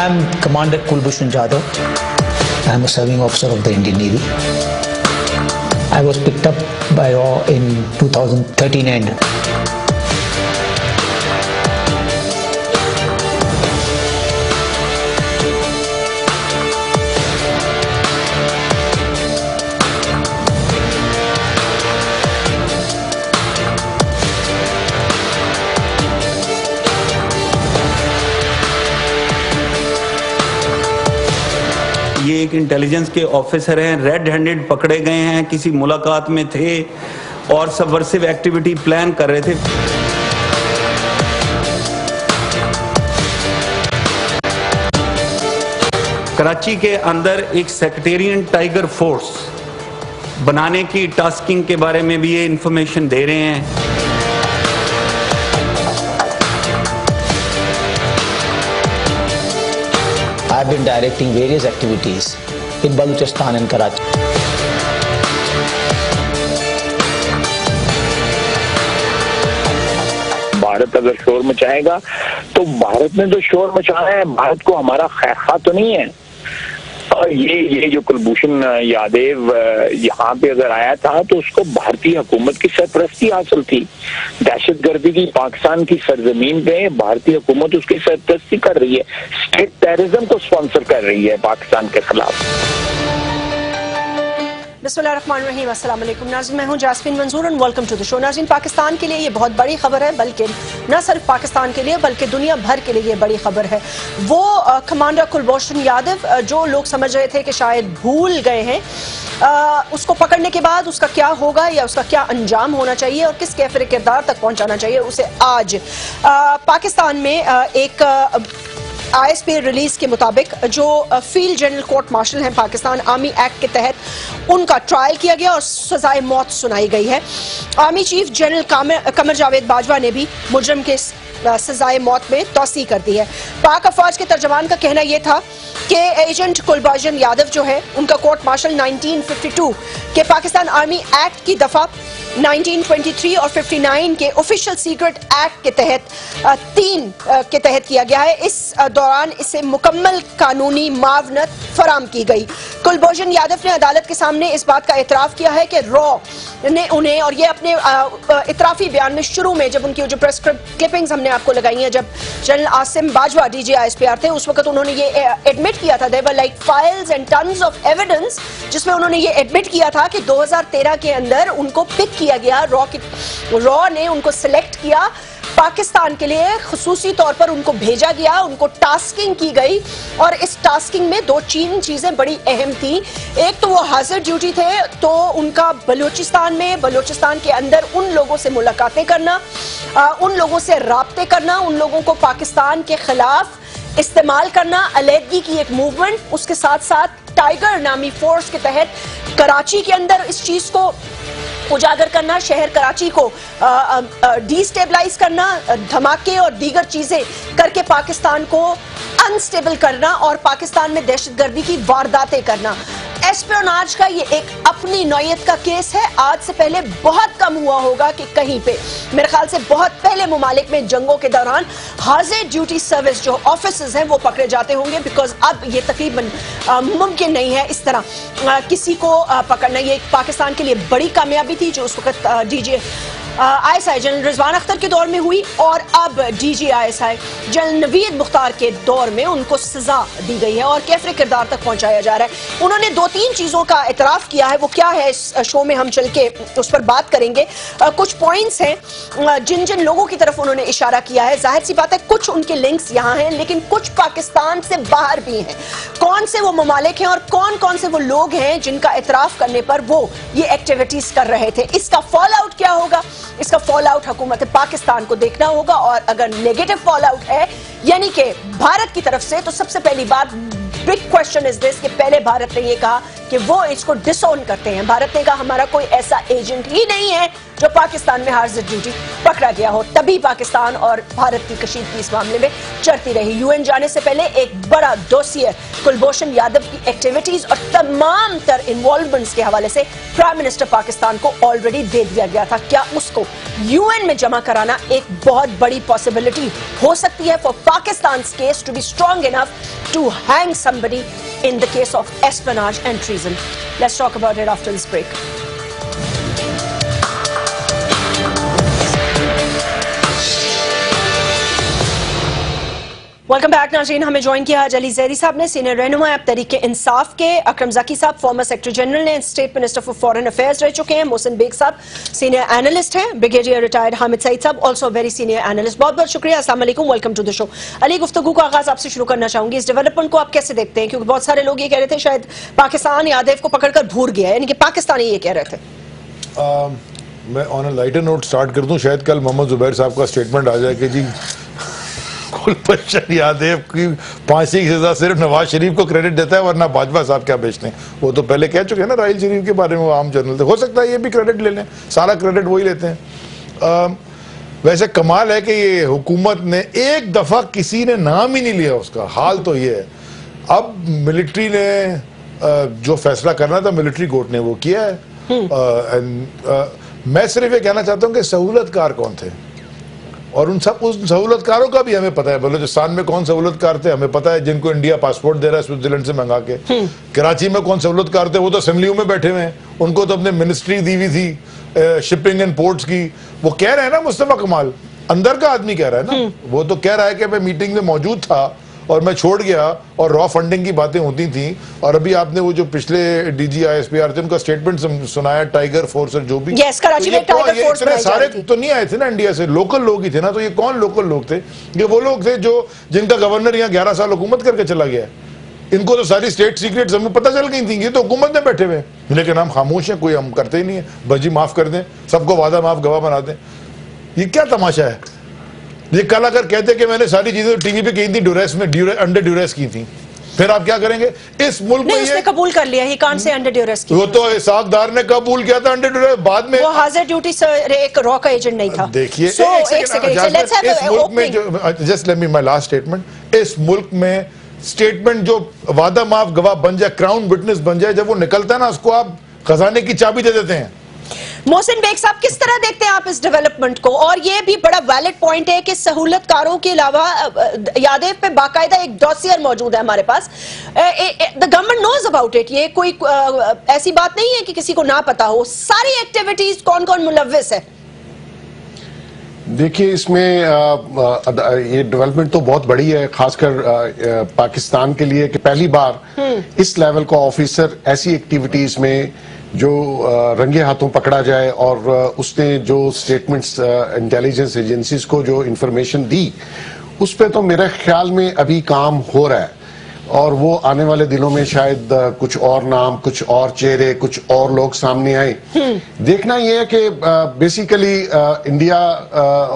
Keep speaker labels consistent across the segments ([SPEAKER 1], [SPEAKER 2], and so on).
[SPEAKER 1] I'm Commander Kulbhushan Jadhav. I'm a serving officer of the Indian Navy. I was picked up by RAW in 2013 end.
[SPEAKER 2] یہ ایک intelligence کے officer ہیں, red handed پکڑے گئے ہیں, کسی ملاقات میں تھے اور سبورسیو ایکٹیویٹی پلان کر رہے تھے. کراچی کے اندر ایک سیکریٹرین ٹائیگر فورس بنانے کی ٹاسکنگ کے بارے میں بھی یہ انفارمیشن دے رہے ہیں.
[SPEAKER 1] I've been directing various activities in Balochistan and Karachi.
[SPEAKER 3] Bharat اگر شور مچائے گا تو بھارت نے تو شور مچانا ہے, بھارت کو ہمارا خیر تو نہیں ہے. اور یہ جو کلبھوشن یادیو یہاں پہ اگر آیا تھا تو اس کو بھارتی حکومت کی سرپرستی حاصل تھی. دہشت گردی کی پاکستان کی سرزمین پہ بھارتی حکومت اس کی سرپرستی کر رہی ہے, اسٹیٹ ٹیررزم کو اسپانسر کر رہی ہے پاکستان کے خلاف.
[SPEAKER 4] بسم اللہ الرحمن الرحیم. السلام علیکم ناظرین, میں ہوں جاسمین منظور اور ویلکم ٹو دی شو. ناظرین, پاکستان کے لیے یہ بہت بڑی خبر ہے, بلکہ نہ صرف پاکستان کے لیے بلکہ دنیا بھر کے لیے یہ بڑی خبر ہے. وہ کمانڈر کلبھوشن یادو جو لوگ سمجھ رہے تھے کہ شاید بھول گئے ہیں, اس کو پکڑنے کے بعد اس کا کیا ہوگا یا اس کا کیا انجام ہونا چاہیے اور کس کیفر کردار تک پہنچانا چاہیے, اسے آج پاکستان میں ایک ISP ریلیز کے مطابق جو فیلڈ جنرل کورٹ مارشل ہیں پاکستان آرمی ایکٹ کے تحت ان کا ٹرائل کیا گیا اور سزائے موت سنائی گئی ہے. Army chief general Qamar Javed Bajwa نے بھی مجرم کے سزائے موت میں توثیق کر دی ہے. پاک افواج کے ترجمان کا کہنا یہ تھا کہ ایجنٹ کلبھوشن یادو جو ہے ان کا کورٹ مارشل 1952 کے پاکستان آرمی ایکٹ کی دفعہ 1923 اور 59 کے آفیشل سیکرٹ ایکٹ کے تحت 3 کے تحت کیا گیا ہے. اس دوران اسے مکمل قانونی معاونت فراہم کی گئی. کلبھوشن یادو نے عدالت کے سامنے اس بات کا اعتراف کیا ہے کہ را نے انہیں, اور یہ اپنے اعترافی بیان میں شروع میں جب ان کی جو پریس کلپنگز ہم نے آپ کو لگائی ہیں, جب general Asim Bajwa DG ISPR تھے اس وقت انہوں نے یہ ایڈمٹ کیا تھا, they were like files and tons of evidence, جس میں انہوں نے یہ ایڈمٹ کیا تھا کہ 2013 کے اندر ان کو پک کیا گیا, را نے ان کو سلیکٹ کیا پاکستان کے لیے, خصوصی طور پر ان کو بھیجا گیا, ان کو ٹاسکنگ کی گئی اور اس ٹاسکنگ میں 2 چیزیں بڑی اہم تھیں. ایک تو وہ حاضر ڈیوٹی تھے, تو ان کا بلوچستان کے اندر ان لوگوں سے ملاقاتیں کرنا, ان لوگوں سے رابطے کرنا, ان لوگوں کو پاکستان کے خلاف استعمال کرنا, علیحدگی کی ایک موومنٹ, اس کے ساتھ ساتھ ٹائیگر نامی فورس کے تحت کراچی کے اندر اس چیز کو اجاگر کرنا, شہر کراچی کو ڈی سٹیبلائز کرنا, دھماکے اور دیگر چیزیں کر کے پاکستان کو انسٹیبل کرنا اور پاکستان میں دہشت گردی کی وارداتیں کرنا. ایسپیوناج کا یہ ایک اپنی نوعیت کا کیس ہے. آج سے پہلے بہت کم ہوا ہوگا کہ کہیں پہ, میرے خیال سے بہت پہلے ممالک میں جنگوں کے دوران حاضر ڈیوٹی سروس جو آفیسرز ہیں وہ پکڑے جاتے ہوں گے, بیکاز اب یہ تقریباً ممکن نہیں ہے اس طرح کسی کو پکڑنا. یہ ایک پاکستان کے لیے بڑی کامیابی تھی جو اس وقت DG ISI جنرل رضوان اختر کے دور میں ہوئی, اور اب DG ISI جنرل نوید مختار کے دور میں ان کو سزا دی گئی ہے اور کیفر کردار تک پہنچایا جا رہا ہے. انہوں نے 2-3 چیزوں کا اعتراف کیا ہے, وہ کیا ہے اس شو میں ہم چل کے اس پر بات کریں گے. کچھ پوائنٹس ہیں جن لوگوں کی طرف انہوں نے اشارہ کیا ہے, ظاہر سی بات ہے کچھ ان کے لنکس یہاں ہیں لیکن کچھ پاکستان سے باہر بھی ہیں. کون سے وہ ممالک ہیں اور کون سے وہ لوگ ہیں جن کا اعتراف کرنے پر وہ یہ ایکٹیویٹیز کر رہے تھے, اس کا فال آؤٹ کیا ہوگا, اس کا فال آؤٹ حکومت پاکستان کو دیکھنا ہوگا. اور اگر نیگیٹو فال آؤٹ ہے یعنی کہ بھارت کی طرف سے, تو سب سے پہلی بات بگ کوشچن از دس کہ پہلے بھارت نے یہ کہا کہ وہ اس کو ڈس اون کرتے ہیں. بھارت نے کہا ہمارا کوئی ایسا ایجنٹ ہی نہیں ہے جو پاکستان میں حاضر ڈیوٹی پکڑا گیا ہو. تبھی پاکستان اور بھارت کی کشیدگی اس معاملے میں چڑھتی رہی. یو این جانے سے پہلے ایک بڑا دوسیئر کلبھوشن یادو کی ایکٹیویٹیز اور تمام تر انوالومنٹس کے حوالے سے پرائم منسٹر پاکستان کو آلریڈی دے دیا گیا تھا. کیا اس کو یو این میں جمع کرانا ایک بہت بڑی پاسبلٹی ہو سکتی ہے for پاکستان's case to be strong enough to hang somebody in the case of espionage and treason? Let's talk about it after this break. Welcome back ناظرین. ہمیں جوائن کیا آج علی زیدی صاحب نے, سینئر رہنما اب تحریک انصاف کے. اکرم ذکی صاحب فارمر سیکرٹری جنرل نے, state minister for foreign affairs رہ چکے ہیں. محسن بیگ صاحب سینئر اینالسٹ ہیں. بریگیڈیئر ریٹائرڈ حامد سعید صاحب آلسو ویری سینئر اینالسٹ. بہت بہت شکریہ. السلام علیکم, ویلکم ٹو دا شو. علی, گفتگو کا آغاز آپ سے شروع کرنا چاہوں گی. اس ڈیولپمنٹ کو آپ کیسے دیکھتے ہیں؟ کیونکہ بہت سارے لوگ یہ کہہ رہے تھے شاید پاکستان یادیو کو پکڑ کر بھول گیا ہے, یعنی کہ پاکستانی یہ کہہ رہے تھے.
[SPEAKER 5] میں آن اے لائٹر نوٹ سٹارٹ کر دوں. شاید کل محمد زبیر صاحب کا اسٹیٹمنٹ آ جائے کہ جی کلبھوشن یادیو کی پھانسی کی سزا صرف نواز شریف کو کریڈٹ دیتا ہے, ورنہ باجوہ صاحب کیا بیچتے ہیں. وہ تو پہلے کہہ چکے ہیں نا راحیل شریف کے بارے میں, وہ عام جرنل تھے. ہو سکتا ہے یہ بھی کریڈٹ لے لیں, سارا کریڈٹ وہی لیتے ہیں. ویسے کمال ہے کہ یہ حکومت نے ایک دفعہ کسی نے نام ہی نہیں لیا اس کا. حال تو یہ ہے. اب ملٹری نے جو فیصلہ کرنا تھا ملٹری کورٹ نے وہ کیا ہے. میں صرف یہ کہنا چاہتا ہوں کہ سہولت کار کون تھے, اور ان سہولت کاروں کا بھی ہمیں پتا ہے. بلوچستان میں کون سہولت کار تھے ہمیں پتا ہے, جن کو انڈیا پاسپورٹ دے رہا ہے سوئٹزرلینڈ سے منگا کے. کراچی میں کون سہولت کار تھے, وہ تو اسمبلیوں میں بیٹھے ہوئے ہیں, ان کو تو اپنے منسٹری دی ہوئی تھی شپنگ اینڈ پورٹس کی. وہ کہہ رہے ہیں نا مصطفیٰ کمال, اندر کا آدمی کہہ رہا ہے نا, وہ تو کہہ رہا ہے کہ میں میٹنگ میں موجود تھا اور میں چھوڑ گیا, اور را فنڈنگ کی باتیں ہوتی تھیں. اور ابھی آپ نے وہ جو پچھلے D G I S P R تھے ان کا اسٹیٹمنٹ سنایا, ٹائیگر فورس اور جو بھی. سارے تو نہیں آئے تھے نا انڈیا سے, لوکل لوگ ہی تھے نا. تو یہ کون لوکل لوگ تھے؟ یہ وہ لوگ تھے جو جن کا گورنر یہاں 11 سال حکومت کر کے چلا گیا ہے. ان کو تو ساری اسٹیٹ سیکریٹس ہمیں پتہ چل گئی تھیں, یہ تو حکومت میں بیٹھے ہوئے, لیکن ہم خاموش ہیں, کوئی ہم کرتے ہی نہیں ہیں. بس جی معاف کر دیں, سب کو وعدہ معاف گواہ بنا دیں. یہ کیا تماشا ہے؟ یہ کل اگر کہتے کہ میں نے ساری چیزیں ٹی وی پہ کی تھی ڈیوریس میں, انڈر ڈیوریس کی تھیں, پھر آپ کیا کریں گے؟ اس ملک میں
[SPEAKER 4] اس نے قبول کر لیا, he can't say under duress کی.
[SPEAKER 5] وہ تو اسحاق ڈار نے قبول کیا تھا انڈر ڈیوریس, بعد میں
[SPEAKER 4] وہ حاضر ڈیوٹی سے ایک را کا ایجنٹ نہیں تھا.
[SPEAKER 5] دیکھیے just let me my last statement. اس ملک میں اسٹیٹمنٹ جو وعدہ معاف گواہ بن جائے, کراؤن وٹنس بن جائے, جب وہ نکلتا ہے نا اس کو آپ خزانے کی چابی دے دیتے ہیں.
[SPEAKER 4] محسن بیگ صاحب, کس طرح دیکھتے ہیں آپ اس ڈیولپمنٹ کو؟ اور یہ بھی بڑا ویلڈ پوائنٹ ہے کہ سہولت کاروں کے علاوہ یادیو پہ باقاعدہ ایک دوسیئر موجود ہے ہمارے پاس. the government knows about it. یہ کوئی ایسی بات نہیں ہے کہ کسی کو نہ پتا ہو. ساری ایکٹیویٹیز کون کون ملوث ہے؟
[SPEAKER 6] دیکھیے اس میں یہ ڈیولپمنٹ تو بہت بڑی ہے, خاص کر پاکستان کے لیے, کہ پہلی بار اس لیول کا آفیسر ایسی ایکٹیویٹیز میں جو رنگے ہاتھوں پکڑا جائے, اور اس نے جو سٹیٹمنٹس انٹیلیجنس ایجنسیز کو جو انفارمیشن دی, اس پہ تو میرے خیال میں ابھی کام ہو رہا ہے. اور وہ آنے والے دنوں میں شاید کچھ اور نام, کچھ اور چہرے, کچھ اور لوگ سامنے آئیں. دیکھنا یہ ہے کہ بیسیکلی انڈیا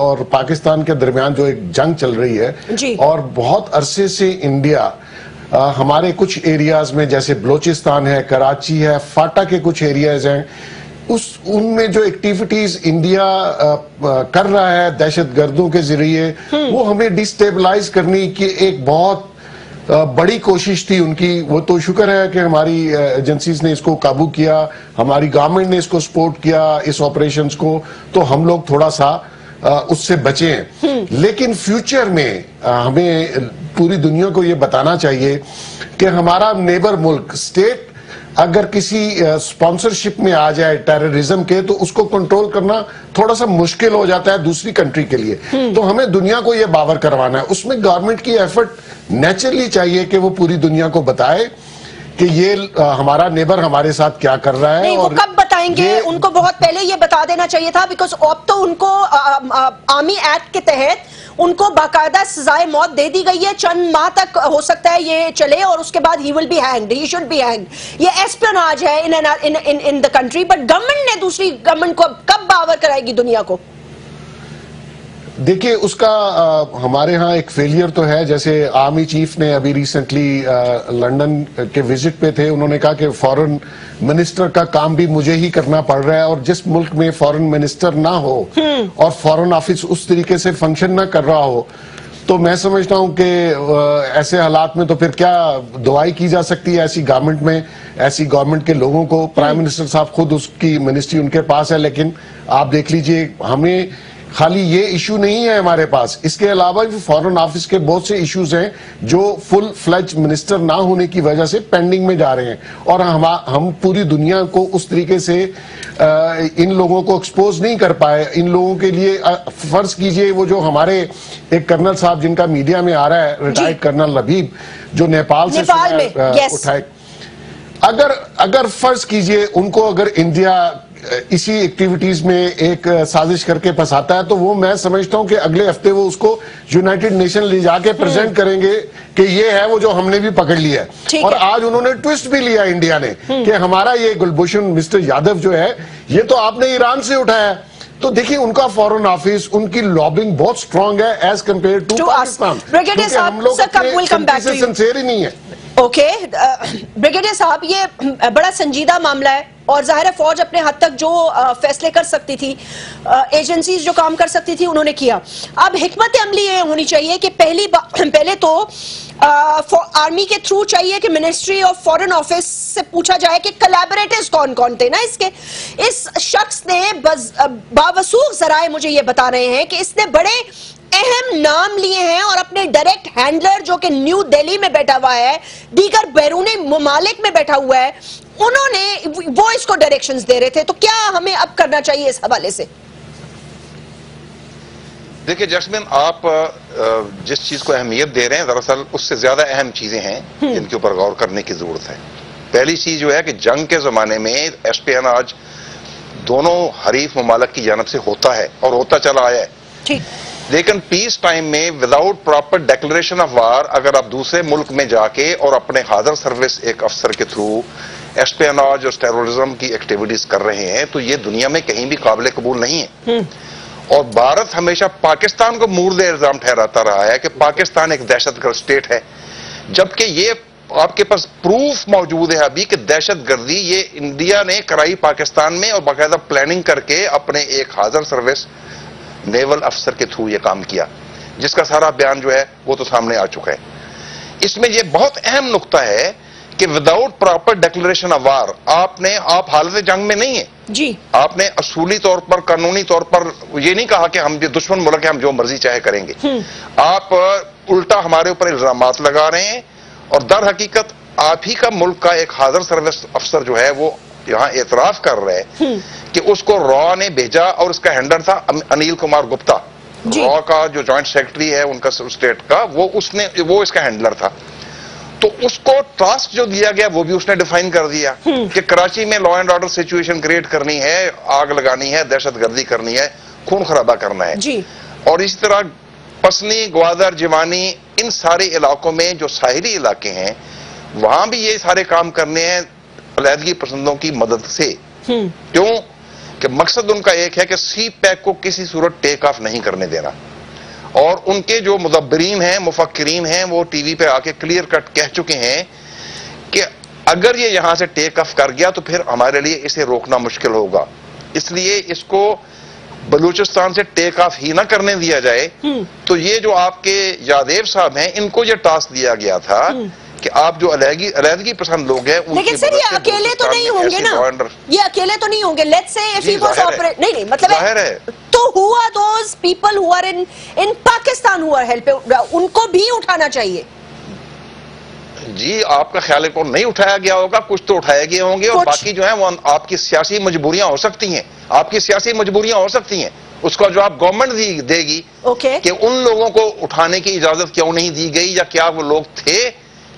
[SPEAKER 6] اور پاکستان کے درمیان جو ایک جنگ چل رہی ہے, اور بہت عرصے سے انڈیا ہمارے کچھ ایریاز میں جیسے بلوچستان ہے, کراچی ہے, فاٹا کے کچھ ایریاز ہیں, ان میں جو ایکٹیویٹیز انڈیا کر رہا ہے دہشت گردوں کے ذریعے, وہ ہمیں ڈسٹیبلائز کرنے کی ایک بہت بڑی کوشش تھی ان کی. وہ تو شکر ہے کہ ہماری ایجنسیز نے اس کو قابو کیا, ہماری گورنمنٹ نے اس کو سپورٹ کیا اس آپریشنز کو, تو ہم لوگ تھوڑا سا اس سے بچے ہیں. لیکن فیوچر میں ہمیں پوری دنیا کو یہ بتانا چاہیے کہ ہمارا نیبر ملک اسٹیٹ اگر کسی سپانسرشپ میں آ جائے ٹیررزم کے, تو اس کو کنٹرول کرنا تھوڑا سا مشکل ہو جاتا ہے دوسری کنٹری کے لیے. تو ہمیں دنیا کو یہ باور کروانا ہے. اس میں گورنمنٹ کی ایفرٹ نیچرلی چاہیے کہ وہ پوری دنیا کو بتائے کہ یہ ہمارا نیبر ہمارے ساتھ کیا کر رہا ہے.
[SPEAKER 4] وہ کب بتائیں گے؟ ان کو بہت پہلے یہ بتا دینا چاہیے تھا, بیکاز اب تو ان کو آرمی ایکٹ کے تحت ان کو باقاعدہ سزائے موت دے دی گئی ہے. چند ماہ تک ہو سکتا ہے یہ چلے, اور اس کے بعد he will be hanged, he should be hanged. یہ ایسپیوناج ہے in the country, but government نے دوسری گورنمنٹ کو کب باور کرائے گی دنیا کو؟
[SPEAKER 6] دیکھیے اس کا ہمارے ہاں ایک فیلئر تو ہے. جیسے آرمی چیف نے ابھی ریسنٹلی لنڈن کے وزٹ پہ تھے, انہوں نے کہا کہ فورن منسٹر کا کام بھی مجھے ہی کرنا پڑ رہا ہے, اور جس ملک میں فورن منسٹر نہ ہو اور فورن آفس اس طریقے سے فنکشن نہ کر رہا ہو, تو میں سمجھتا ہوں کہ ایسے حالات میں تو پھر کیا دعائی کی جا سکتی ہے ایسی گورنمنٹ میں, ایسی گورنمنٹ کے لوگوں کو. پرائم منسٹر صاحب خود اس کی منسٹری ان کے پاس ہے, لیکن آپ دیکھ لیجئے ہمیں خالی یہ ایشو نہیں ہے ہمارے پاس, اس کے علاوہ بھی فورن آفس کے بہت سے ایشوز ہیں جو فل فلیج منسٹر نہ ہونے کی وجہ سے پینڈنگ میں جا رہے ہیں, اور ہم پوری دنیا کو اس طریقے سے ان لوگوں کو ایکسپوز نہیں کر پائے. ان لوگوں کے لیے فرض کیجئے وہ جو ہمارے ایک کرنل صاحب جن کا میڈیا میں آ رہا ہے, ریٹائرڈ کرنل لبیب, جو نیپال سے اٹھائے, اگر فرض کیجئے ان کو اگر انڈیا اسی ایکٹیویٹیز میں ایک سازش کر کے پھنساتا ہے, تو وہ میں سمجھتا ہوں کہ اگلے ہفتے وہ اس کو یونائٹڈ نیشن لے جا کے پریزنٹ کریں گے کہ یہ ہے وہ جو ہم نے بھی پکڑ لیا ہے. اور آج انہوں نے ٹویسٹ بھی لیا انڈیا نے کہ ہمارا یہ کلبھوشن مسٹر یادو جو ہے یہ تو آپ نے ایران سے اٹھایا ہے. تو دیکھیں ان کا فورن آفس, ان کی لابنگ بہت سٹرونگ ہے ایز کمپیئر ٹو پاکستان, کیونکہ ہم لوگ اپنے سے سنسیر ہی نہیں ہے.
[SPEAKER 4] اوکے بریگیڈیئر صاحب, یہ بڑا سنجیدہ معاملہ ہے, اور ظاہر ہے فوج اپنے حد تک جو فیصلے کر سکتی تھی, ایجنسیز جو کام کر سکتی تھی انہوں نے کیا. اب حکمت عملی یہ ہونی چاہیے کہ پہلے تو آرمی کے تھرو چاہیے کہ منسٹری آف فورن آفس سے پوچھا جائے کہ کلیبریٹرز کون کون تھے نا اس کے. اس شخص نے باوثوق ذرائع مجھے یہ بتا رہے ہیں کہ اس نے بڑے اہم نام لیے ہیں, اور اپنے ڈائریکٹ ہینڈلر جو کہ نیو دہلی میں بیٹھا ہوا ہے, دیگر بیرونی ممالک میں بیٹھا ہوا ہے, انہوں نے وہ اس کو ڈائریکشنز دے رہے تھے. تو کیا ہمیں اب کرنا چاہیے اس حوالے سے؟
[SPEAKER 7] دیکھیں جیسمین, آپ جس چیز کو اہمیت دے رہے ہیں دراصل اس سے زیادہ اہم چیزیں ہیں جن کے اوپر غور کرنے کی ضرورت ہے. پہلی چیز جو ہے کہ جنگ کے زمانے میں اسپیوناج دونوں حریف ممالک کی جانب سے ہوتا ہے اور ہوتا چلا آیا ہے, لیکن پیس ٹائم میں without proper declaration of war اگر آپ دوسرے ملک میں جا کے اور اپنے حاضر سروس ایک افسر کے تھرو اسپیوناج اور ٹیررزم کی ایکٹیویٹیز کر رہے ہیں تو یہ دنیا میں کہیں بھی قابل قبول نہیں ہے. اور بھارت ہمیشہ پاکستان کو مورد الزام ٹھہراتا رہا ہے کہ پاکستان ایک دہشت گرد اسٹیٹ ہے, جبکہ یہ آپ کے پاس پروف موجود ہے ابھی کہ دہشت گردی یہ انڈیا نے کرائی پاکستان میں, اور باقاعدہ پلاننگ کر کے اپنے ایک حاضر سروس نیول افسر کے تھرو یہ کام کیا, جس کا سارا بیان جو ہے وہ تو سامنے آ چکا ہے. اس میں یہ بہت اہم نقطہ ہے کہ without proper declaration of war آپ حالت جنگ میں نہیں ہیں
[SPEAKER 4] جی, آپ
[SPEAKER 7] نے اصولی طور پر قانونی طور پر یہ نہیں کہا کہ ہم یہ دشمن ملک ہے ہم جو مرضی چاہے کریں گے. آپ الٹا ہمارے اوپر الزامات لگا رہے ہیں, اور در حقیقت آپ ہی کا ملک کا ایک حاضر سروس افسر جو ہے وہ یہاں اعتراف کر رہے ہیں کہ اس کو را نے بھیجا, اور اس کا ہینڈلر تھا انیل کمار گپتا, را کا جو جوائنٹ سیکرٹری ہے ان کا اسٹیٹ کا, وہ اس کا ہینڈلر تھا. تو اس کو ٹاسک جو دیا گیا وہ بھی اس نے ڈیفائن کر دیا کہ کراچی میں law and order situation create کرنی ہے, آگ لگانی ہے, دہشت گردی کرنی ہے, خون خرابہ کرنا ہے. اور اسی طرح پسنی, گوادر, جوانی, ان سارے علاقوں میں جو ساحلی علاقے ہیں وہاں بھی یہ سارے کام کرنے ہیں علیحدگی پسندوں کی مدد سے. کیوں کہ مقصد ان کا ایک ہے کہ سی پیک کو کسی صورت ٹیک آف نہیں کرنے دینا, اور ان کے جو مدبرین ہیں, مفکرین ہیں, وہ ٹی وی پہ آ کے کلیئر کٹ کہہ چکے ہیں کہ اگر یہ یہاں سے ٹیک آف کر گیا تو پھر ہمارے لیے اسے روکنا مشکل ہوگا. اس لیے اس کو بلوچستان سے ٹیک آف ہی نہ کرنے دیا جائے. تو یہ جو آپ کے یادیو صاحب ہیں ان کو یہ ٹاسک دیا گیا تھا کہ آپ جو علیحدگی پسند لوگ ہیں,
[SPEAKER 4] لیکن سر یہ اکیلے تو نہیں ہوں گے نا, یہ اکیلے تو نہیں ہوں گے. Let's say if he was operate نہیں مطلب ہے تو who are those people who are in Pakistan who are helping, ان کو بھی اٹھانا چاہیے.
[SPEAKER 7] جی آپ کا خیال ہے کو نہیں اٹھایا گیا ہوگا, کچھ تو اٹھائے گئے ہوں گے, اور باقی جو ہیں وہ آپ کی سیاسی مجبوریاں ہو سکتی ہیں, آپ کی سیاسی مجبوریاں ہو سکتی ہیں. اس کا جواب گورنمنٹ دے گی کہ ان لوگوں کو اٹھانے کی اجازت کیوں نہیں دی گئی, یا کیا وہ لوگ تھے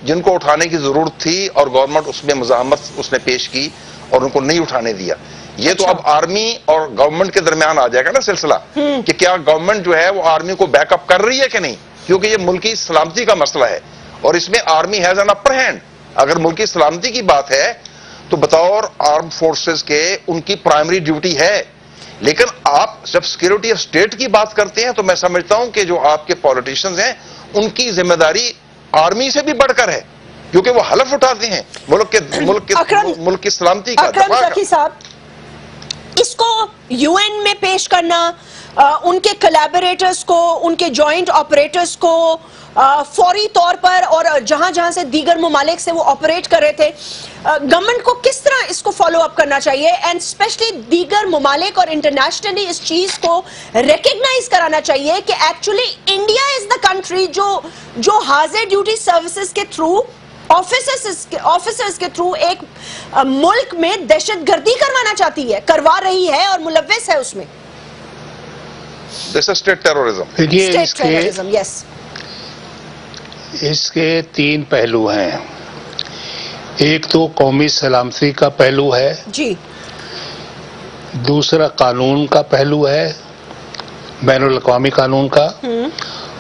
[SPEAKER 7] جن کو اٹھانے کی ضرورت تھی اور گورنمنٹ اس میں مزاحمت اس نے پیش کی اور ان کو نہیں اٹھانے دیا. یہ تو اب آرمی اور گورنمنٹ کے درمیان آ جائے گا نا سلسلہ کہ کیا گورنمنٹ جو ہے وہ آرمی کو بیک اپ کر رہی ہے کہ نہیں, کیونکہ یہ ملکی سلامتی کا مسئلہ ہے اور اس میں army has an upper hand. اگر ملکی سلامتی کی بات ہے تو بطور آرم فورسز کے ان کی پرائمری ڈیوٹی ہے لیکن آپ جب سیکیورٹی آف اسٹیٹ کی بات کرتے ہیں تو میں سمجھتا ہوں کہ جو آپ کے پالیٹیشنز ہیں ان کی ذمہ داری آرمی سے بھی بڑھ کر ہے، کیونکہ وہ حلف اٹھاتے ہیں ملک کی سلامتی کا.
[SPEAKER 4] اکرم ذکی صاحب، اس کو یو این میں پیش کرنا، ان کے کولیبوریٹرز کو، ان کے جوائنٹ آپریٹرز کو فوری طور پر، اور جہاں جہاں سے دیگر ممالک سے وہ آپریٹ کر رہے تھے، گورنمنٹ کو کس طرح اس کو فالو اپ کرنا چاہیے، اینڈ اسپیشلی دیگر ممالک اور انٹرنیشنلی اس چیز کو ریکگنائز کرانا چاہیے کہ actually India is the country جو حاضر ڈیوٹی سروسز کے تھرو، آفیسرز کے تھرو ایک ملک میں دہشت گردی کروانا چاہتی ہے، کروا رہی ہے اور ملوث ہے اس میں.
[SPEAKER 7] State terrorism.
[SPEAKER 4] یس،
[SPEAKER 8] اس کے 3 پہلو ہیں. ایک تو قومی سلامتی کا پہلو ہے
[SPEAKER 4] جی،
[SPEAKER 8] دوسرا قانون کا پہلو ہے، بین الاقوامی قانون کا،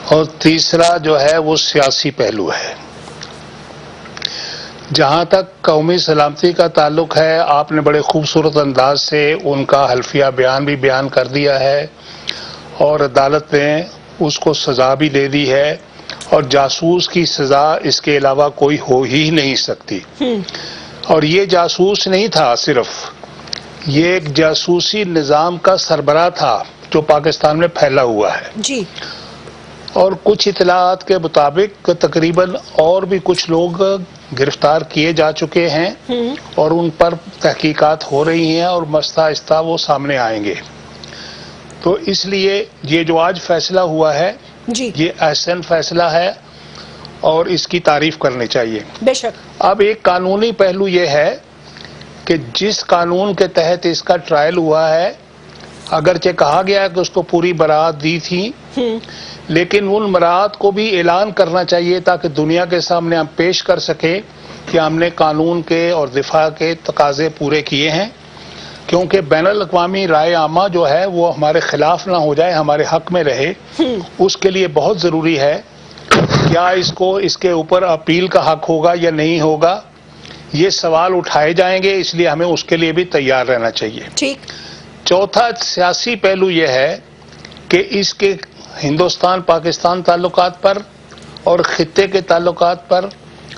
[SPEAKER 8] اور تیسرا جو ہے وہ سیاسی پہلو ہے. جہاں تک قومی سلامتی کا تعلق ہے، آپ نے بڑے خوبصورت انداز سے ان کا حلفیہ بیان بھی بیان کر دیا ہے، اور عدالت نے اس کو سزا بھی دے دی ہے، اور جاسوس کی سزا اس کے علاوہ کوئی ہو ہی نہیں سکتی. اور یہ جاسوس نہیں تھا صرف، یہ ایک جاسوسی نظام کا سربراہ تھا جو پاکستان میں پھیلا ہوا ہے
[SPEAKER 4] جی.
[SPEAKER 8] اور کچھ اطلاعات کے مطابق تقریباً اور بھی کچھ لوگ گرفتار کیے جا چکے ہیں، اور ان پر تحقیقات ہو رہی ہیں، اور آہستہ آہستہ وہ سامنے آئیں گے. تو اس لیے یہ جو آج فیصلہ ہوا ہے
[SPEAKER 4] جی،
[SPEAKER 8] یہ احسن فیصلہ ہے اور اس کی تعریف کرنی چاہیے.
[SPEAKER 4] بے شک.
[SPEAKER 8] اب ایک قانونی پہلو یہ ہے کہ جس قانون کے تحت اس کا ٹرائل ہوا ہے، اگرچہ کہا گیا ہے کہ اس کو پوری برات دی تھی، لیکن ان برات کو بھی اعلان کرنا چاہیے تاکہ دنیا کے سامنے ہم پیش کر سکیں کہ ہم نے قانون کے اور دفاع کے تقاضے پورے کیے ہیں. کیونکہ بین الاقوامی رائے عامہ جو ہے وہ ہمارے خلاف نہ ہو جائے، ہمارے حق میں رہے. اس کے لیے بہت ضروری ہے کیا اس کے اوپر اپیل کا حق ہوگا یا نہیں ہوگا، یہ سوال اٹھائے جائیں گے، اس لیے ہمیں اس کے لیے بھی تیار رہنا چاہیے.
[SPEAKER 4] ٹھیک.
[SPEAKER 8] چوتھا سیاسی پہلو یہ ہے کہ اس کے ہندوستان پاکستان تعلقات پر اور خطے کے تعلقات پر،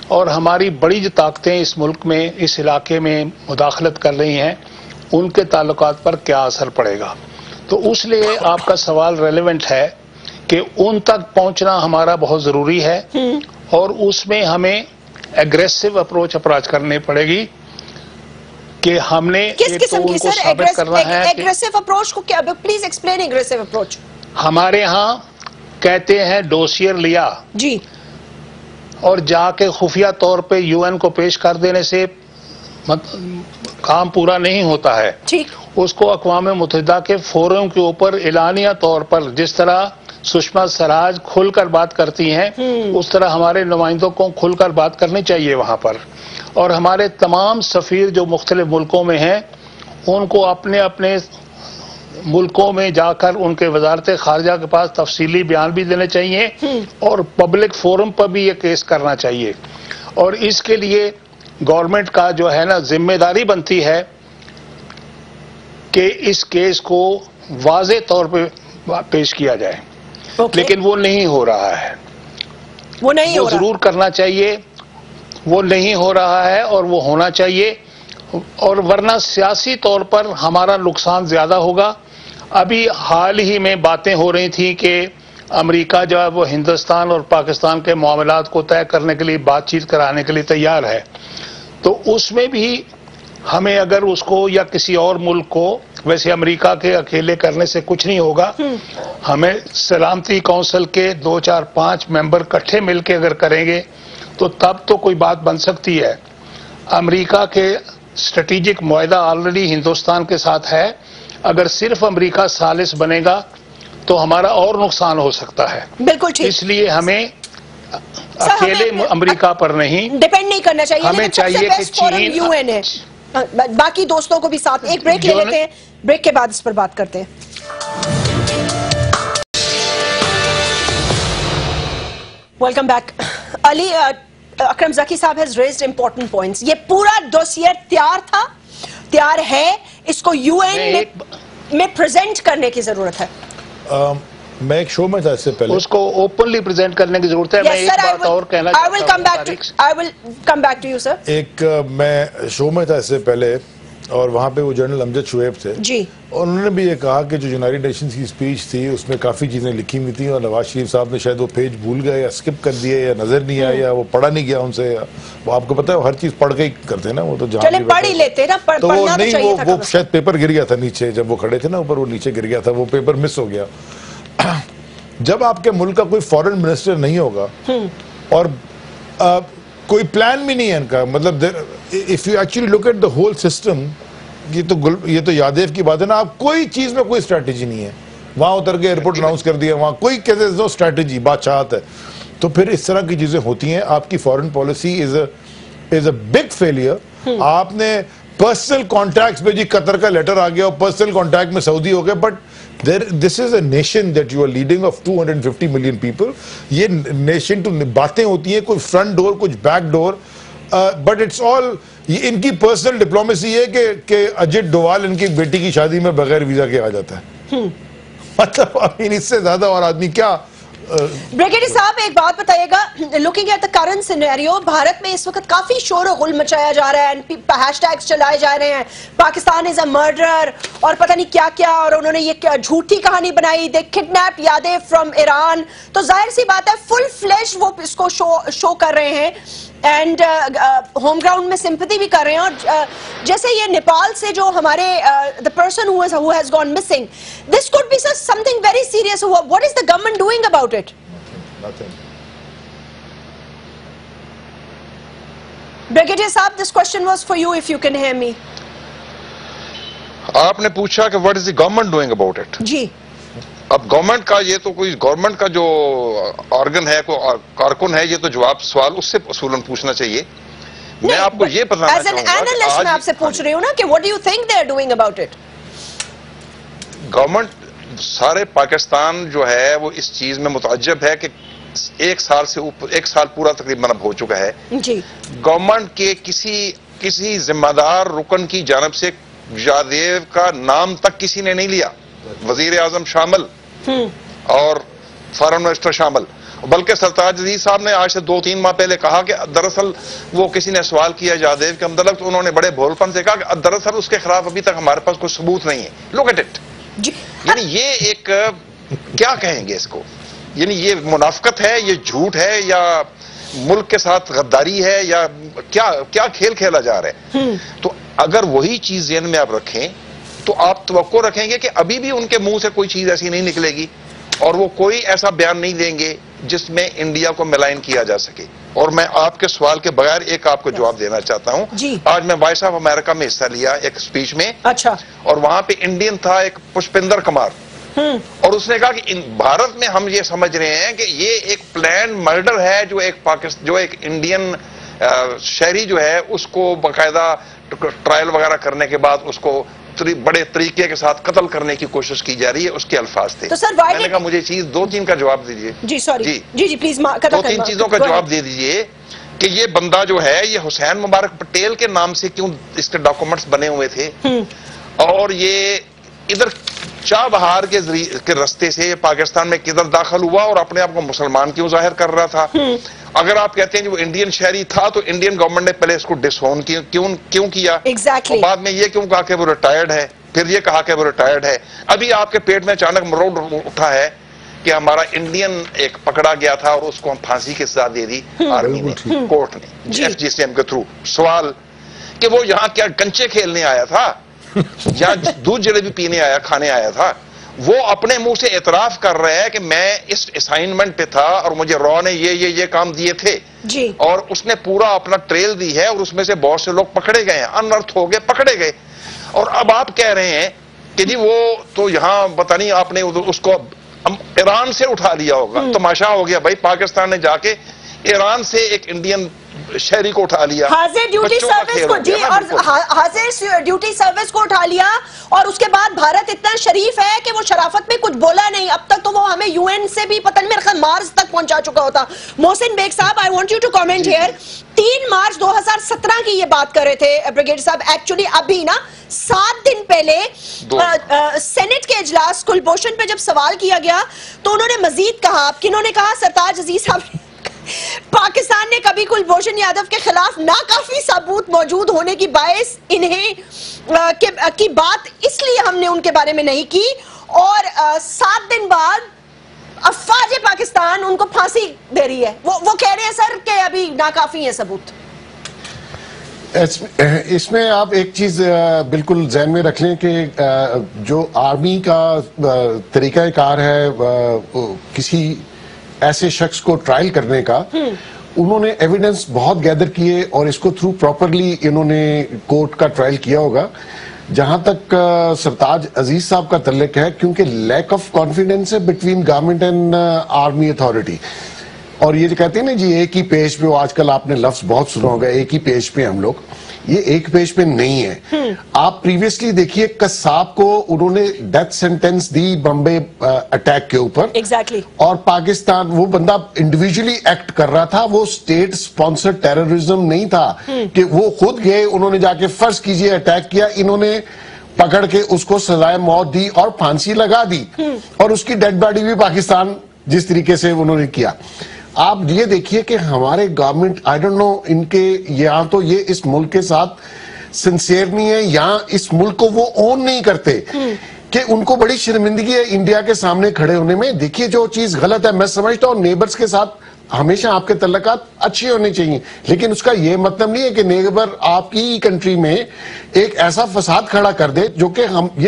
[SPEAKER 8] اور ہماری بڑی جو طاقتیں اس ملک میں اس علاقے میں مداخلت کر رہی ہیں، ان کے تعلقات پر کیا اثر پڑے گا. تو اس لیے آپ کا سوال ریلیونٹ ہے کہ ان تک پہنچنا ہمارا بہت ضروری ہے، اور اس میں ہمیں ایگریسو اپروچ کرنی پڑے گی کہ ہم نے
[SPEAKER 4] کس قسم کی سر ایگریسو اپروچ کو کیا؟ Please explain aggressive approach.
[SPEAKER 8] ہمارے ہاں کہتے ہیں ڈوسیئر لیا
[SPEAKER 4] جی،
[SPEAKER 8] اور جا کے خفیہ طور پہ یو این کو پیش کر دینے سے کام پورا نہیں ہوتا ہے.
[SPEAKER 4] ٹھیک.
[SPEAKER 8] اس کو اقوام متحدہ کے فورم کے اوپر اعلانیہ طور پر، جس طرح سشما سوراج کھل کر بات کرتی ہیں، اس طرح ہمارے نمائندوں کو کھل کر بات کرنی چاہیے وہاں پر. اور ہمارے تمام سفیر جو مختلف ملکوں میں ہیں، ان کو اپنے اپنے ملکوں میں جا کر ان کے وزارت خارجہ کے پاس تفصیلی بیان بھی دینے چاہیے، اور پبلک فورم پر بھی یہ کیس کرنا چاہیے. اور اس کے لیے گورنمنٹ کا جو ہے نا ذمہ داری بنتی ہے کہ اس کیس کو واضح طور پہ پیش کیا جائے. لیکن وہ نہیں ہو رہا ہے. وہ ضرور کرنا چاہیے، وہ نہیں ہو رہا ہے، اور وہ ہونا چاہیے. اور ورنہ سیاسی طور پر ہمارا نقصان زیادہ ہوگا. ابھی حال ہی میں باتیں ہو رہی تھیں کہ امریکہ جو ہے وہ ہندوستان اور پاکستان کے معاملات کو طے کرنے کے لیے بات چیت کرانے کے لیے تیار ہے. تو اس میں بھی ہمیں اگر اس کو یا کسی اور ملک کو، ویسے امریکہ کے اکیلے کرنے سے کچھ نہیں ہوگا، ہمیں سلامتی کونسل کے 2 4 5 ممبر اکٹھے مل کے اگر کریں گے تو تب تو کوئی بات بن سکتی ہے. امریکہ کے اسٹریٹجک معاہدہ آلریڈی ہندوستان کے ساتھ ہے. اگر صرف امریکہ ثالث بنے گا تو ہمارا اور نقصان ہو سکتا ہے.
[SPEAKER 4] بالکل ٹھیک.
[SPEAKER 8] اس لیے ہمیں اکیلے امریکہ پر نہیں
[SPEAKER 4] ڈیپینڈ نہیں کرنا چاہیے.
[SPEAKER 8] ہمیں چاہیے کہ چین،
[SPEAKER 4] یو این ہے. باقی دوستوں کو بھی ساتھ ایک بریک لے لیتے ہیں، بریک کے بعد اس پر بات کرتے ہیں. Welcome back. علی، اکرم ذکی صاحب ہیز ریزڈ امپورٹنٹ پوائنٹس. یہ پورا ڈوسیئر تیار تھا، تیار ہے، اس کو یو این میں پریزنٹ کرنے کی ضرورت ہے.
[SPEAKER 5] میں ایک شو میں تھا اس سے پہلے,
[SPEAKER 8] اس کو اوپنلی پریزنٹ کرنے کی ضرورت ہے. میں ایک بات اور کہنا چاہتا ہوں.
[SPEAKER 5] ایک میں شو میں تھا اس سے پہلے, اور وہاں پہ وہ جنرل امجد شعیب تھے
[SPEAKER 4] جی,
[SPEAKER 5] اور انہوں نے بھی یہ کہا کہ جو یونائیٹڈ نیشنز کی اسپیچ تھی اس میں کافی چیزیں لکھی ہوئی تھیں, اور نواز شریف صاحب نے شاید وہ پیج بھول گئے یا اسکپ کر دیے یا نظر نہیں آیا یا وہ پڑھا نہیں گیا ان سے. وہ آپ کو پتا ہے ہر چیز پڑھ کے ہی کرتے ہیں نا, وہ تو جہاں
[SPEAKER 4] پڑھ ہی لیتے نا,
[SPEAKER 5] تو وہ نہیں, وہ شاید پیپر گر گیا تھا نیچے, جب وہ کھڑے تھے نا اوپر, وہ نیچے گر گیا تھا, وہ پیپر مس ہو گیا. جب آپ کے ملک کا کوئی فورن منسٹر نہیں ہوگا اور کوئی پلان بھی نہیں ہے ان کا, مطلب if you actually look at the whole system, یہ تو یادیو کی بات ہے نا, آپ کوئی چیز میں کوئی اسٹریٹجی نہیں ہے. وہاں اتر کے ایئرپورٹ اناؤنس کر دیا, وہاں کوئی کہتے ہیں اسٹریٹجی, بادشاہت ہے. تو پھر اس طرح کی چیزیں ہوتی ہیں. آپ کی foreign policy is a big failure. آپ نے پرسنل کانٹیکٹس میں, جی قطر کا لیٹر آ گیا, اور پرسنل کانٹیکٹ میں سعودی ہو گئے, but this is a nation that you are leading of 250 million people. یہ نیشن تو باتیں ہوتی ہیں, کوئی فرنٹ ڈور, کچھ back door, but it's all ان کی پرسنل ڈپلومیسی ہے کہ اجت ڈووال ان کی بیٹی کی شادی میں بغیر ویزا کے آ جاتا ہے. مطلب اس سے زیادہ اور آدمی کیا.
[SPEAKER 4] بریگیڈیئر صاحب ایک بات بتائیے گا, looking at the current scenario, Bharat میں اس وقت کافی شور و غل مچایا جا رہا ہے, ہیش ٹیگز چلائے جا رہے ہیں, پاکستان از اے مرڈرر اور پتہ نہیں کیا کیا, اور انہوں نے یہ جھوٹی کہانی بنائی, دے کڈنیپ یادیو فرام ایران. تو ظاہر سی بات ہے فل فلیش وہ اس کو شو کر رہے ہیں, اینڈ ہوم گراؤنڈ میں سمپتھی بھی کر رہے ہیں. اور جیسے یہ نیپال سے جو ہمارے the person who has gone missing, this could be something very serious. What is the government doing about it?
[SPEAKER 5] Nothing.
[SPEAKER 4] Brigadier Saab, this question was for you if you can hear me.
[SPEAKER 7] آپ نے پوچھا کہ what is the government doing about it?
[SPEAKER 4] جی.
[SPEAKER 7] اب government کا یہ تو کوئی government کا جو آرگن ہے, کوئی کارکن ہے, یہ تو جواب سوال اس سے اصولاً پوچھنا چاہیے. میں آپ کو یہ بتانا چاہوں گا,
[SPEAKER 4] میں آپ سے پوچھ رہی ہوں نا کہ what do you think they are doing about it?
[SPEAKER 7] Government سارے پاکستان جو ہے وہ اس چیز میں متعجب ہے کہ ایک سال پورا تقریباً اب ہو چکا ہے.
[SPEAKER 4] جی.
[SPEAKER 7] گورنمنٹ کے کسی ذمہ دار رکن کی جانب سے یادیو کا نام تک کسی نے نہیں لیا, وزیر اعظم شامل اور فارن منسٹر شامل. بلکہ سرتاج عزیز صاحب نے آج سے 2-3 ماہ پہلے کہا کہ دراصل وہ کسی نے سوال کیا یادیو کے متعلق, تو انہوں نے بڑے بھول پن سے کہا کہ دراصل اس کے خلاف ابھی تک ہمارے پاس کوئی ثبوت نہیں ہے. Look at it. یعنی یہ ایک کیا کہیں گے اس کو, یعنی یہ منافقت ہے, یہ جھوٹ ہے, یا ملک کے ساتھ غداری ہے, یا کیا کھیل کھیلا جا رہا ہے. تو اگر وہی چیز ذہن میں آپ رکھیں تو آپ توقع رکھیں گے کہ ابھی بھی ان کے منہ سے کوئی چیز ایسی نہیں نکلے گی, اور وہ کوئی ایسا بیان نہیں دیں گے جس میں انڈیا کو ملائن کیا جا سکے. اور میں آپ کے سوال کے بغیر ایک آپ کو جواب دینا چاہتا ہوں. آج میں وائس آف امریکہ میں حصہ لیا ایک اسپیچ میں, اور وہاں پہ انڈین تھا ایک پشپندر کمار, اور اس نے کہا کہ بھارت میں ہم یہ سمجھ رہے ہیں کہ یہ ایک پلان مرڈر ہے, جو ایک انڈین شہری جو ہے اس کو باقاعدہ ٹرائل وغیرہ کرنے کے بعد اس کو بڑے طریقے کے ساتھ قتل کرنے کی کوشش کی جا رہی ہے. اس کے الفاظ تھے. میں نے کہا مجھے چیز 2-3 کا جواب دیجئے.
[SPEAKER 4] جی پلیز
[SPEAKER 7] 2-3 چیزوں کا جواب دے دیجئے کہ یہ بندہ جو ہے یہ حسین مبارک پٹیل کے نام سے کیوں اس کے ڈاکومنٹس بنے ہوئے تھے, اور یہ ادھر چاہ بہار کے رستے سے پاکستان میں کدھر داخل ہوا اور اپنے آپ کو مسلمان کیوں ظاہر کر رہا تھا. اگر آپ کہتے ہیں کہ وہ انڈین شہری تھا تو انڈین گورنمنٹ نے پہلے اس کو ڈسون کیوں کیا, اور بعد میں یہ کیوں کہا کہ وہ ریٹائرڈ ہے, پھر یہ کہا کہ وہ ریٹائرڈ ہے. ابھی آپ کے پیٹ میں اچانک مروڑ اٹھا ہے کہ ہمارا انڈین ایک پکڑا گیا تھا اور اس کو ہم پھانسی کی سزا دے دی آرمی نے, کورٹ نے, FGCM کے تھرو. سوال کہ وہ یہاں کیا کنچے کھیلنے آیا تھا یا دودھ جلیبی پینے آیا, کھانے آیا تھا؟ وہ اپنے منہ سے اعتراف کر رہے ہیں کہ میں اس اسائنمنٹ پہ تھا اور مجھے را نے یہ کام دیے تھے, اور اس نے پورا اپنا ٹریل دی ہے, اور اس میں سے بہت سے لوگ پکڑے گئے ہیں, انرتھ ہو گئے, پکڑے گئے. اور اب آپ کہہ رہے ہیں کہ جی وہ تو یہاں پتہ نہیں آپ نے اس کو ایران سے اٹھا لیا ہوگا. تماشا ہو گیا بھائی, پاکستان نے جا کے ایران سے ایک انڈین شہری کو اٹھا لیا,
[SPEAKER 4] حاضر ڈیوٹی سروس کو, جی, اور حاضر ڈیوٹی سروس کو اٹھا لیا, اور اس کے بعد بھارت اتنا شریف ہے کہ وہ شرافت میں کچھ بولا نہیں. اب تک تو وہ ہمیں یو این سے بھی پتہ نہیں, میرے خیال مارس تک پہنچا چکا ہوتا. محسن بیگ صاحب, I want you to comment here. 3 مارچ 2017 کی یہ بات کر رہے تھے بریگیڈیئر صاحب, ایکچولی ابھی نا 7 دن پہلے سینٹ کے اجلاس کلبھوشن پہ جب سوال کیا گیا تو انہوں نے مزید کہا, کنہوں نے کہا, سرتاج عزیز صاحب, پاکستان نے کبھی کلبھوشن یادو کے خلاف ناکافی ثبوت موجود ہونے کی باعث انہیں کی بات اس لیے ہم نے ان کے بارے میں نہیں کی, اور 7 دن بعد افواج پاکستان ان کو پھانسی دے رہی ہے. وہ کہہ رہے ہیں سر کہ ابھی ناکافی ہے ثبوت.
[SPEAKER 6] اس میں آپ ایک چیز بالکل ذہن میں رکھ لیں کہ جو آرمی کا طریقہ کار ہے کسی ایسے شخص کو ٹرائل کرنے کا, انہوں نے ایویڈنس بہت گیدر کیے اور اس کو تھرو پراپرلی انہوں نے کورٹ کا ٹرائل کیا ہوگا. جہاں تک سرتاج عزیز صاحب کا تعلق ہے, کیونکہ لیک آف کانفیڈنس ہے between government and army authority, اور یہ جو کہتے ہیں نا جی ایک ہی پیج پہ, آج کل آپ نے لفظ بہت سنا ہوگا ایک ہی پیج پہ ہم لوگ, یہ ایک پیج پہ نہیں ہے. آپ پریویسلی دیکھیے قصاب کو انہوں نے ڈیتھ سینٹینس دی بمبے اٹیک کے اوپر, اور پاکستان وہ بندہ انڈیویجولی ایکٹ کر رہا تھا, وہ اسٹیٹ سپانسر ٹیررزم نہیں تھا کہ وہ خود گئے, انہوں نے جا کے فرض کیجئے اٹیک کیا, انہوں نے پکڑ کے اس کو سزائے موت دی اور پھانسی لگا دی, اور اس کی ڈیڈ باڈی بھی پاکستان جس طریقے سے انہوں نے کیا. آپ یہ دیکھیے کہ ہمارے گورنمنٹ, آئی ڈونٹ نو, ان کے یہاں تو یہ اس ملک کے ساتھ سنسیئر نہیں ہے, یہاں اس ملک کو وہ اون نہیں کرتے کہ ان کو بڑی شرمندگی ہے انڈیا کے سامنے کھڑے ہونے میں. دیکھیے جو چیز غلط ہے, میں سمجھتا ہوں نیبرز کے ساتھ ہمیشہ آپ کے تعلقات اچھے ہونے چاہیے, لیکن اس کا یہ مطلب نہیں ہے کہ نیبر آپ کی کنٹری میں ایک ایسا فساد کھڑا کر دے جو کہ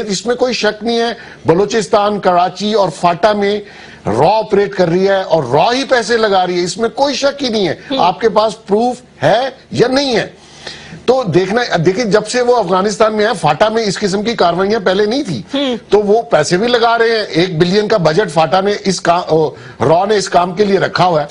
[SPEAKER 6] اس میں کوئی شک نہیں ہے, بلوچستان, کراچی اور فاٹا میں را آپریٹ کر رہی ہے اور را ہی پیسے لگا رہی ہے, اس میں کوئی شک ہی نہیں ہے. آپ کے پاس پروف ہے یا نہیں ہے؟ تو دیکھیں جب سے وہ افغانستان میں ہے, فاٹا میں اس قسم کی کاروائیاں پہلے نہیں تھی, تو وہ پیسے بھی لگا رہے ہیں. 1 بلین کا بجٹ فاٹا نے را نے اس کام کے لیے رکھا ہوا ہے.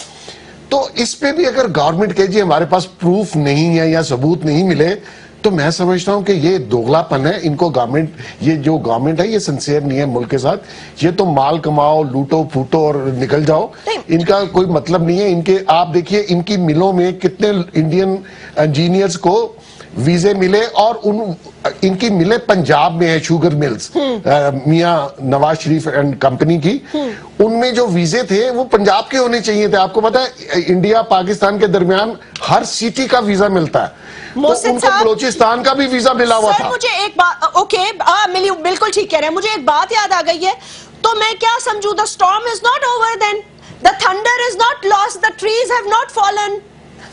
[SPEAKER 6] تو اس پہ بھی اگر گورنمنٹ کہے جی ہمارے پاس پروف نہیں ہے یا ثبوت نہیں ملے, تو میں سمجھتا ہوں کہ یہ دوغلا پن ہے. ان کو گورنمنٹ, یہ جو گورنمنٹ ہے یہ سنسیئر نہیں ہے ملک کے ساتھ. یہ تو مال کماؤ, لوٹو پھوٹو اور نکل جاؤ, ان کا کوئی مطلب نہیں ہے. ان کے آپ دیکھیے ان کی ملوں میں کتنے انڈین انجینئرز کو ویزے ملے, اور ان کی ملیں پنجاب میں ہیں, sugar mills, Mian Nawaz Sharif and company کی, ان میں جو ویزے تھے وہ پنجاب کے ہونے چاہیے تھے. آپ کو پتا ہے انڈیا پاکستان کے درمیان ہر سٹی کا ویزا ملتا ہے, تو ان کو بلوچستان کا بھی ویزا ملا ہوا تھا.
[SPEAKER 4] مجھے ایک بات, اوکے ملی, بالکل ٹھیک کہہ رہے ہیں, مجھے ایک بات یاد آ گئی ہے, تو میں کیا سمجھوں, the storm is not over then, the thunder is not lost, the trees have not fallen.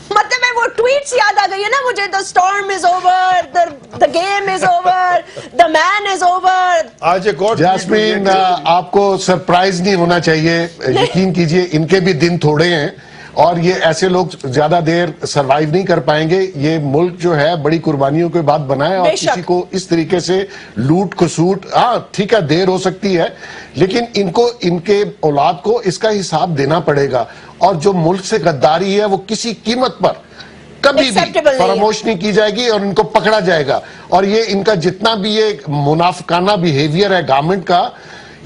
[SPEAKER 4] مطلب ہے وہ ٹویٹس یاد آ گئی ہے نا مجھے, the storm is over, the game is over, the man is over.
[SPEAKER 5] آج ایک اور
[SPEAKER 6] جاسمین, آپ کو سرپرائز نہیں ہونا چاہیے, یقین کیجئے ان کے بھی دن تھوڑے ہیں, اور یہ ایسے لوگ زیادہ دیر سروائیو نہیں کر پائیں گے. یہ ملک جو ہے بڑی قربانیوں کے بعد بنا ہے, اور کسی کو اس طریقے سے لوٹ کسوٹ, ہاں ٹھیک ہے دیر ہو سکتی ہے, لیکن ان کو, ان کے اولاد کو اس کا حساب دینا پڑے گا. اور جو ملک سے غداری ہے وہ کسی قیمت پر کبھی بھی فراموش نہیں کی جائے گی, اور ان کو پکڑا جائے گا. اور یہ ان کا جتنا بھی یہ منافقانہ بیہیویئر ہے گورنمنٹ کا,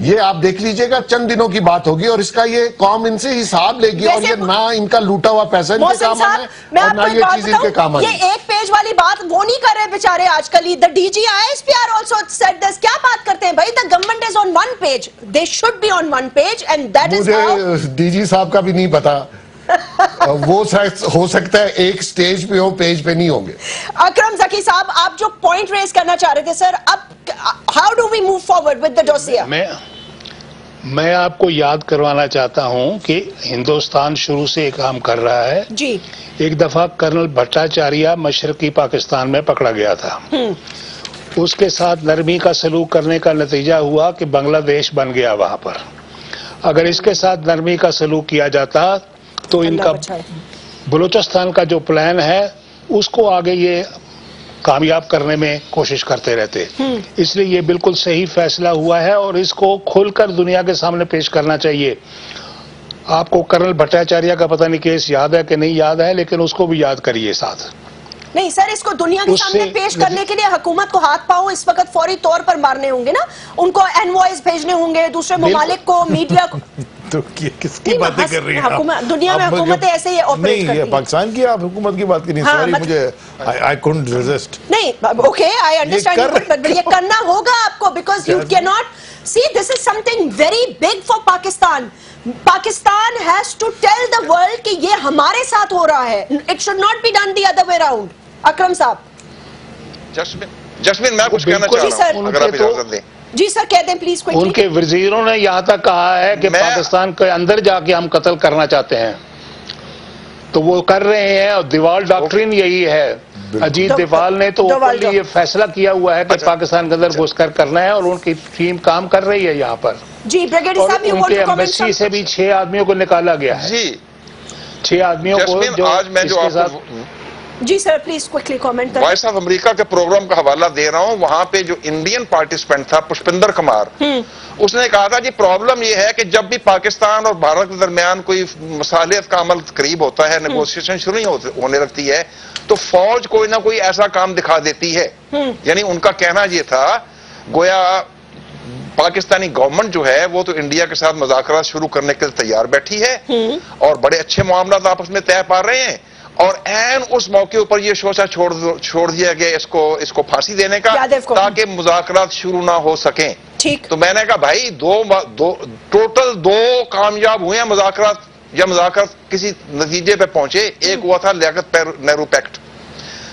[SPEAKER 6] یہ آپ دیکھ لیجئے گا چند دنوں کی بات ہوگی, اور اس کا یہ قوم ان سے حساب لے گی, اور یہ نہ ان کا لوٹا ہوا پیسہ ان کے کام آنا ہے, اور نہ یہ چیز ان کے کام آنا ہے.
[SPEAKER 4] یہ ایک پیج والی بات وہ نہیں کر رہے بیچارے آج کل ہی. The DG ISPR also said this. کیا بات کرتے ہیں بھائی, the government is on one page, they should be on one page, and that is how.
[SPEAKER 6] مجھے DG صاحب کا بھی نہیں پتا, وہ ہو سکتا ہے ایک سٹیج پہ ہو, پیج پہ نہیں ہوں گے.
[SPEAKER 4] اکرم ذکی صاحب, آپ جو پوائنٹ ریز کرنا چاہ رہے تھے سر, اب how do we move forward with the dossier?
[SPEAKER 8] میں آپ کو یاد کروانا چاہتا ہوں کہ ہندوستان شروع سے ایک کام کر رہا ہے.
[SPEAKER 4] جی,
[SPEAKER 8] ایک دفعہ کرنل بھٹاچاریہ مشرقی پاکستان میں پکڑا گیا تھا, اس کے ساتھ نرمی کا سلوک کرنے کا نتیجہ ہوا کہ بنگلہ دیش بن گیا وہاں پر. اگر اس کے ساتھ نرمی کا سلوک کیا جاتا تو ان کا بلوچستان کا جو پلان ہے اس کو آگے یہ کامیاب کرنے میں کوشش کرتے رہتے. اس لیے یہ بالکل صحیح فیصلہ ہوا ہے, اور اس کو کھل کر دنیا کے سامنے پیش کرنا چاہیے. آپ کو کرنل بھٹاچاریہ کا پتہ نہیں کیس یاد ہے کہ نہیں یاد ہے، لیکن اس کو بھی یاد کریے ساتھ.
[SPEAKER 4] نہیں سر، اس کو دنیا کے سامنے پیش کرنے کے لیے حکومت کو ہاتھ پاؤں اس وقت فوری طور پر مارنے ہوں گے نا، ان کو انوائز بھیجنے ہوں گے دوسرے ممالک کو، میڈیا کو.
[SPEAKER 5] تو کس کی باتیں کر رہی ہیں
[SPEAKER 4] دنیا میں حکومتیں ایسے ہی آپریٹ کرتی ہیں.
[SPEAKER 5] نہیں، پاکستان کی آپ حکومت کی بات کریں. سوری، مجھے I couldn't resist.
[SPEAKER 4] نہیں، اوکے آئی انڈرسٹینڈ، بٹ یہ کرنا ہوگا آپ کو، because you can not see this is something very big for Pakistan. Pakistan has to tell the world کہ یہ ہمارے ساتھ ہو رہا ہے. It should not be done the other way around. Akram صاحب.
[SPEAKER 7] جسمین میں کچھ کہنا چاہ رہا ہوں اگر آپ اجازت دیں.
[SPEAKER 4] جی سر کہہ دیں پلیز.
[SPEAKER 8] ان کے وزیروں نے یہاں تک کہا ہے کہ پاکستان کے اندر جا کے ہم قتل کرنا چاہتے ہیں، تو وہ کر رہے ہیں. اور دیوال ڈاکٹرین یہی ہے. اجیت دیوال نے تو یہ فیصلہ کیا ہوا ہے کہ پاکستان کے اندر گھس کر کرنا ہے، اور ان کی ٹیم کام کر رہی ہے یہاں پر.
[SPEAKER 4] جی بریگیڈیئر صاحب،
[SPEAKER 8] ان کے ایمبیسی سے بھی 6 آدمیوں کو نکالا گیا ہے.
[SPEAKER 7] جی
[SPEAKER 8] 6 آدمیوں کو جو
[SPEAKER 7] آج میں جو آپ کو
[SPEAKER 4] جی سر پلیز کوئکلی کامنٹ کریں.
[SPEAKER 7] وائس آف امریکہ کے پروگرام کا حوالہ دے رہا ہوں. وہاں پہ جو انڈین پارٹیسپینٹ تھا پشپندر کمار، اس نے کہا تھا کہ پرابلم یہ ہے کہ جب بھی پاکستان اور بھارت کے درمیان کوئی مصالحت کا عمل قریب ہوتا ہے، نیگوسیشن شروع نہیں ہونے لگتی ہے، تو فوج کوئی نہ کوئی ایسا کام دکھا دیتی ہے. یعنی ان کا کہنا یہ تھا گویا پاکستانی گورنمنٹ جو ہے وہ تو انڈیا کے ساتھ مذاکرات شروع کرنے کے لیے تیار بیٹھی ہے اور بڑے اچھے معاملات آپس میں طے پا رہے ہیں، اور این اس موقع پر یہ شوشہ چھوڑ دیا گیا اس کو پھانسی دینے کا تاکہ مذاکرات شروع نہ ہو سکیں. تو میں نے کہا بھائی ٹوٹل 2 کامیاب ہوئے ہیں مذاکرات، یا مذاکرات کسی نتیجے پہ پہنچے. ایک ہوا تھا لیاقت نہرو پیکٹ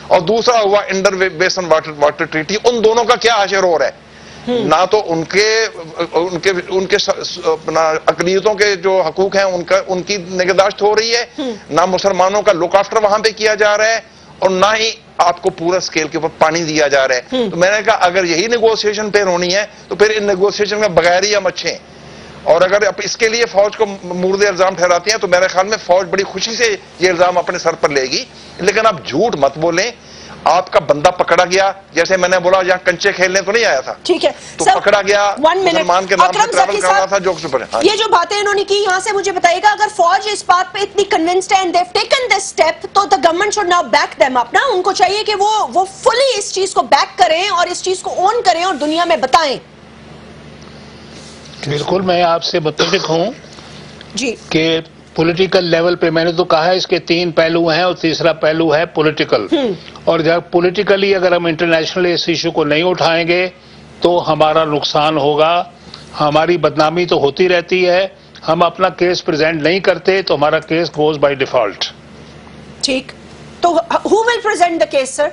[SPEAKER 7] اور دوسرا ہوا انڈر بیسن واٹر ٹریٹی. ان دونوں کا کیا حشر ہو رہا ہے؟ نہ تو ان کے اقلیتوں کے جو حقوق ہیں ان کی نگہداشت ہو رہی ہے، نہ مسلمانوں کا لک آفٹر وہاں پہ کیا جا رہا ہے، اور نہ ہی آپ کو پورا اسکیل کے اوپر پانی دیا جا رہا ہے. تو میں نے کہا اگر یہی نیگوسیشن پہ ہونی ہے تو پھر ان نیگوسیشن میں بغیر ہی ہم اچھے ہیں. اور اگر اس کے لیے فوج کو مورد الزام ٹھہراتے ہیں تو میرے خیال میں فوج بڑی خوشی سے یہ الزام اپنے سر پر لے گی. لیکن آپ جھوٹ مت بولیں. آپ کا بندہ پکڑا گیا، جیسے میں نے بولا یہاں کنچے کھیلنے تو نہیں آیا تھا،
[SPEAKER 4] ٹھیک ہے،
[SPEAKER 7] تو پکڑا گیا مسلمان کے نام سے ٹریول کر رہا تھا جو پر.
[SPEAKER 4] یہ جو باتیں انہوں نے کی یہاں سے مجھے بتائیے گا، اگر فوج اس بات پہ اتنی کنونسڈ ہے and they have taken this step, تو the government should now back them up نا. ان کو چاہیے کہ وہ فلی اس چیز کو بیک کریں اور اس چیز کو اون کریں اور دنیا میں بتائیں.
[SPEAKER 8] بالکل میں آپ سے متفق ہوں
[SPEAKER 4] جی
[SPEAKER 8] کہ پولیٹیکل لیول پہ میں نے تو کہا ہے اس کے 3 پہلو ہیں، اور تیسرا پہلو ہے پولیٹیکل. اور جب پولیٹیکلی اگر ہم انٹرنیشنل اس ایشو کو نہیں اٹھائیں گے تو ہمارا نقصان ہوگا. ہماری بدنامی تو ہوتی رہتی ہے، ہم اپنا کیس پریزنٹ نہیں کرتے تو ہمارا کیس گوز بائی ڈیفالٹ.
[SPEAKER 4] ٹھیک، تو who will present the case sir?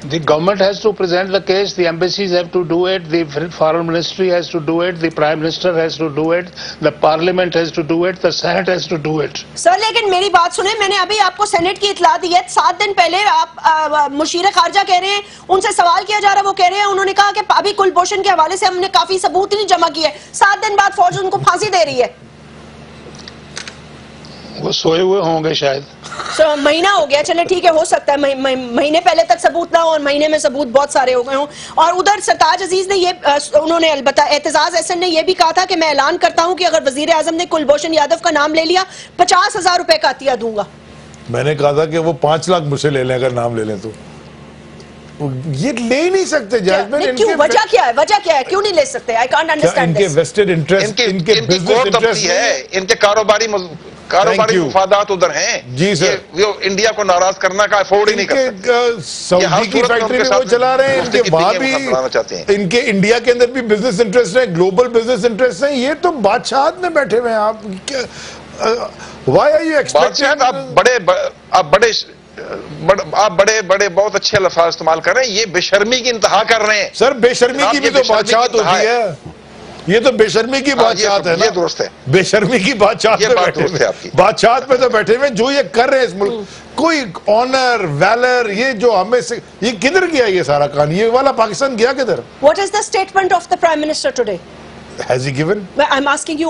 [SPEAKER 8] The government has to present the case, the embassies have to do it, the foreign ministry has to do it, the prime minister has to do it, the parliament has to do it, the senate has to do it.
[SPEAKER 4] سر لیکن میری بات سنیں، میں نے ابھی آپ کو Saint کی اطلاع دی ہے. 7 دن پہلے آپ مشیر خارجہ کہہ رہے ہیں، ان سے سوال کیا جا رہا ہے، وہ کہہ رہے ہیں، انہوں نے کہا کہ ابھی کلبھوشن کے حوالے سے ہم نے کافی ثبوت نہیں جمع کیے. 7 دن بعد فوج ان کو پھانسی دے رہی ہے.
[SPEAKER 8] وہ سوئے ہوئے ہوں گے شاید.
[SPEAKER 4] مہینہ ہو گیا، چلے ٹھیک ہے، ہو سکتا ہے مہینے پہلے تک ثبوت نہ ہو اور مہینے میں ثبوت بہت سارے ہو گئے ہوں. اور ادھر سرتاج عزیز نے انہوں نے البتہ اعتزاز احسن نے یہ بھی کہا تھا کہ میں اعلان کرتا ہوں کہ اگر وزیر اعظم نے کلبھوشن یادو کا نام لے لیا 50,000 روپے کا عطیہ دوں گا.
[SPEAKER 5] میں نے کہا تھا کہ وہ 5 لاکھ مجھ سے لے لیں اگر نام لے لیں تو. یہ لے ہی نہیں سکتے جاسمین.
[SPEAKER 4] کیوں؟ وجہ کیا ہے کیوں نہیں لے سکتے؟ I can't understand
[SPEAKER 5] ان کے ویسٹڈ انٹرسٹ، ان کے بزنس انٹرسٹ
[SPEAKER 7] ہے، ان کے کاروباری مفادات ادھر ہیں.
[SPEAKER 5] جی سر،
[SPEAKER 7] وہ انڈیا کو ناراض کرنا کا افورڈ ہی نہیں کر سکتے.
[SPEAKER 5] سعودی کی فیکٹری میں وہ چلا رہے ہیں، ان کے وہاں بھی، ان کے انڈیا کے اندر بھی بزنس انٹرسٹ ہیں، گلوبل بزنس انٹرسٹ ہیں. یہ تو بادشاہت میں بیٹھے ہوئے ہیں. آپ وائی آر یو ایکسپیکٹنگ؟
[SPEAKER 7] آپ بڑے بہت اچھے الفاظ استعمال کر رہے ہیں. یہ بے شرمی کی انتہا کر رہے ہیں.
[SPEAKER 5] سر بے شرمی کی بھی تو بادشاہت ہوتی ہے. یہ تو بے شرمی کی بادشاہت ہے نا.
[SPEAKER 7] یہ درست ہے،
[SPEAKER 5] بے شرمی کی بادشاہت میں بیٹھے ہوئے، بادشاہت میں تو بیٹھے ہوئے جو یہ کر رہے ہیں اس ملک. کوئی آنر ویلر یہ جو ہمیں سے یہ کدھر گیا؟ یہ سارا کہانی یہ والا پاکستان گیا کدھر؟
[SPEAKER 4] What is the statement of the Prime Minister today?
[SPEAKER 5] Has he given?
[SPEAKER 4] I'm asking you,